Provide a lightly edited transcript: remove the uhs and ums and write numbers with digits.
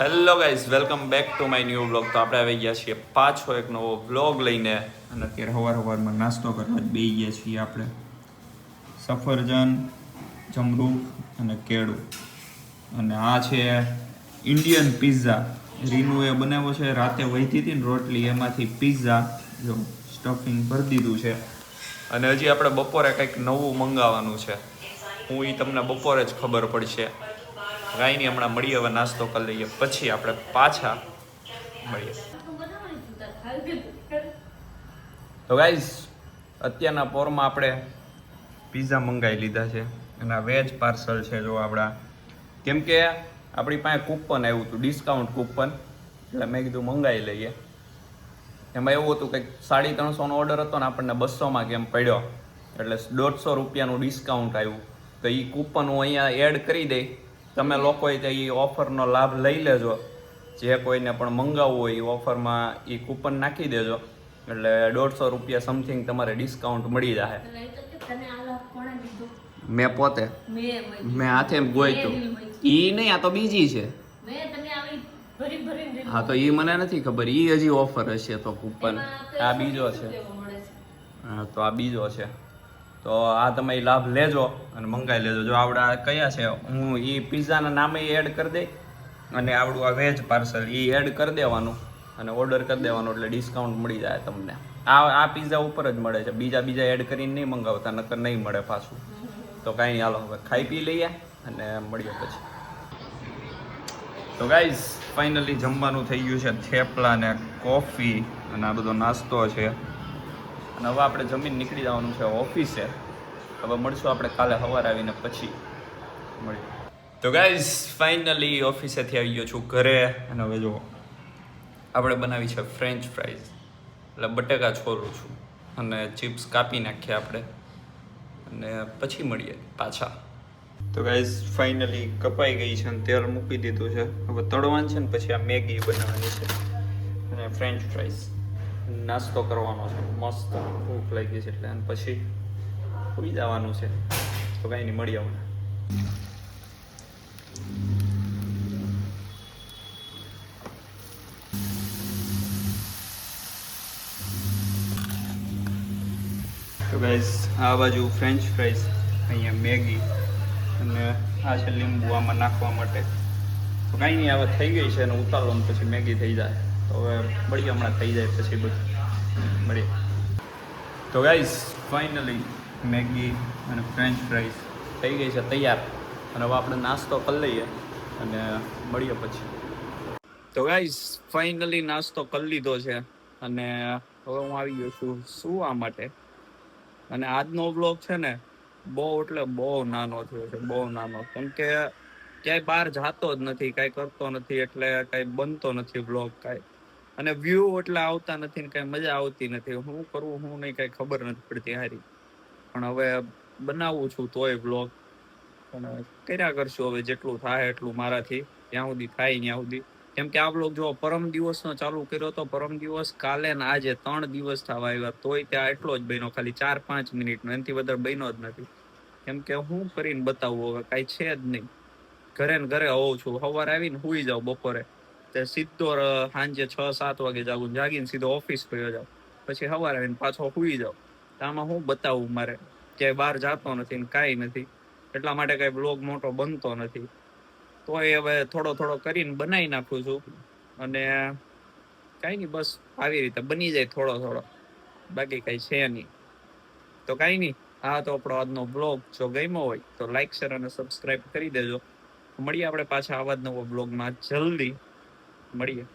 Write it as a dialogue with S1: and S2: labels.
S1: Hello guys, welcome back to my new vlog. તો આપણે આવી ગયા છીએ પાછો એક નવો વ્લોગ લઈને. અને અત્યારે સવારમાં નાસ્તો કરવા જ બેસી ગયા છીએ આપણે. સફરજન, જમરૂખ અને કેળું. અને આ છે ઇન્ડિયન પિઝા. રીનુએ બનાવ્યો છે, રાતે વહીતી હતી ને રોટલી, એમાંથી પિઝા જો સ્ટફિંગ ભરી દીધું છે. અને હજી આપણે બપોરે કંઈક નવું મંગાવવાનું છે. હું એ તમને બપોરે જ ખબર પડશે. કાંઈ નહીં, હમણાં મળીએ, હવે નાસ્તો કરી લઈએ, પછી આપણે પાછા મળીએ. તો ગાઈઝ, અત્યારના પોરમાં આપણે પિઝા મંગાવી લીધા છે અને વેજ પાર્સલ છે જો આપણા. કેમ કે આપણી પાસે કૂપન આવ્યું હતું, ડિસ્કાઉન્ટ કૂપન, એટલે મેં કીધું મંગાવી લઈએ. એમાં એવું હતું કંઈક 350નો ઓર્ડર હતો ને આપણને 200માં કેમ પડ્યો, એટલે 150 રૂપિયાનું ડિસ્કાઉન્ટ આવ્યું. તો એ કૂપન હું અહીંયા એડ કરી દઈ, તમે લોકોએ તે એ ઓફરનો લાભ લઈ લેજો. જે કોઈને પણ મંગાવવું હોય એ ઓફરમાં એ કૂપન નાખી દેજો, એટલે 150 રૂપિયા સમથિંગ તમારે ડિસ્કાઉન્ટ મળી જાય. મેં પોતે મેં હાથે એમ ગોઈતું. એ નહીં, આ તો બીજી છે. હા, તો એ મને નથી ખબર, એ હજી ઓફર હશે તો કૂપન. આ બીજો છે. હા, તો આ બીજો છે. તો આ તમે લાભ લેજો અને મંગાવી લેજો. જો આવડા કયા છે, હું એ પિઝાના નામે એડ કરી દઈ અને આવડું આ વેજ પાર્સલ એ એડ કરી દેવાનું અને ઓર્ડર કરી દેવાનો, એટલે ડિસ્કાઉન્ટ મળી જાય તમને. આ પિઝા ઉપર જ મળે છે, બીજા એડ કરીને નહીં મંગાવતા, નકર નહીં મળે પાછું. તો કાંઈ નહીં, હાલો હવે ખાઈ પી લઈએ અને મળીએ પછી. તો ગાઈઝ, ફાઇનલી જમવાનું થઈ ગયું છે. થેપલા ને કોફી અને આ બધો નાસ્તો છે. અને હવે આપણે જમીન નીકળી જવાનું છે ઓફિસે. હવે મળશું આપણે કાલે સવારે આવીને પછી મળીએ. તો ગાઈઝ, ફાઇનલી ઓફિસેથી આવી ગયો છું ઘરે. અને હવે જો આપણે બનાવી છે ફ્રેન્ચ ફ્રાઈઝ, એટલે બટેકા છોડું છું અને ચિપ્સ કાપી નાખીએ આપણે, અને પછી મળીએ પાછા. તો ગાઈઝ, ફાઇનલી કપાઈ ગઈ છે અને તેલ મૂકી દીધું છે. હવે તળવાનું છે ને પછી આ મેગી બનાવવાની છે અને ફ્રેન્ચ ફ્રાઈઝ નાસ્તો કરવાનો છે. મસ્ત ભૂખ લાગી છે એટલે, અને પછી સુઈ જવાનું છે. તો કાંઈ નહીં, મળી આવવાનું. તો ગાઈઝ, આ બાજુ ફ્રેન્ચ ફ્રાઈઝ, અહીંયા મેગી, અને આ છે લીંબુ આમાં નાખવા માટે. તો કાંઈ નહીં, હવે થઈ ગઈ છે અને ઉતારો ને પછી મેગી થઈ જાય. તો હવે મળીએ, હમણાં થઈ જાય પછી બધું મળીએ. તો ગાઈઝ, ફાઇનલી મેગી અને ફ્રેન્ચ ફ્રાઈઝ થઈ ગઈ છે તૈયાર. અને હવે આપણે નાસ્તો કરી લઈએ અને મળીએ પછી. તો ગાઈઝ, ફાઇનલી નાસ્તો કરી લીધો છે અને હવે હું આવી ગયો છું સુવા માટે. અને આજનો વ્લોગ છે ને બહુ એટલે બહુ નાનો થયો છે, બહુ નાનો. કેમ કે ક્યાંય બહાર જાતો જ નથી, કાંઈ કરતો નથી, એટલે કાંઈ બનતો નથી વ્લોગ કાંઈ. અને વ્યૂ એટલે આવતા નથી ને કાંઈ મજા આવતી નથી. હું કરવું હું નહીં કાંઈ ખબર નથી પડતી હારી. પણ હવે બનાવું છું તોય વ્લોગ, પણ કર્યા કરશું હવે જેટલું થાય એટલું મારાથી, જ્યાં સુધી થાય ત્યાં સુધી. કેમ કે આ વ્લોગ જો પરમ દિવસનો ચાલુ કર્યો તો, પરમ દિવસ, કાલે ને આજે 3 દિવસ થવા આવ્યા, તોય ત્યાં એટલો જ બન્યો, ખાલી 4-5 મિનિટનો, એનાથી વધારે બન્યો જ નથી. કેમ કે હું કરીને બતાવું, હવે કાંઈ છે જ નહીં. ઘરે ને ઘરે હોઉં છું. સવારે આવીને સૂઈ જાઉં, બપોરે તે સીધો સાંજે 6-7 વાગે જાગું, જાગીને સીધો ઓફિસ પહોંચ્યો જાઉં, પછી સવારે આવીને પાછો સૂઈ જાઉં. તો આમાં હું બતાવું, મારે ક્યાંય બહાર જતો નથી ને કાંઈ નથી, એટલા માટે કાંઈ બ્લોગ મોટો બનતો નથી. તોય હવે થોડો કરીને બનાવી નાખું છું. અને કાંઈ નહીં, બસ આવી રીતે બની જાય થોડો, બાકી કાંઈ છે નહીં. તો કાંઈ નહીં, હા, તો આપણો આજનો બ્લોગ જો ગમ્યો હોય તો લાઈક, શેર અને સબસ્ક્રાઈબ કરી દેજો. મળીએ આપણે પાછા આવા જ નવો બ્લોગમાં જલ્દી મળીએ.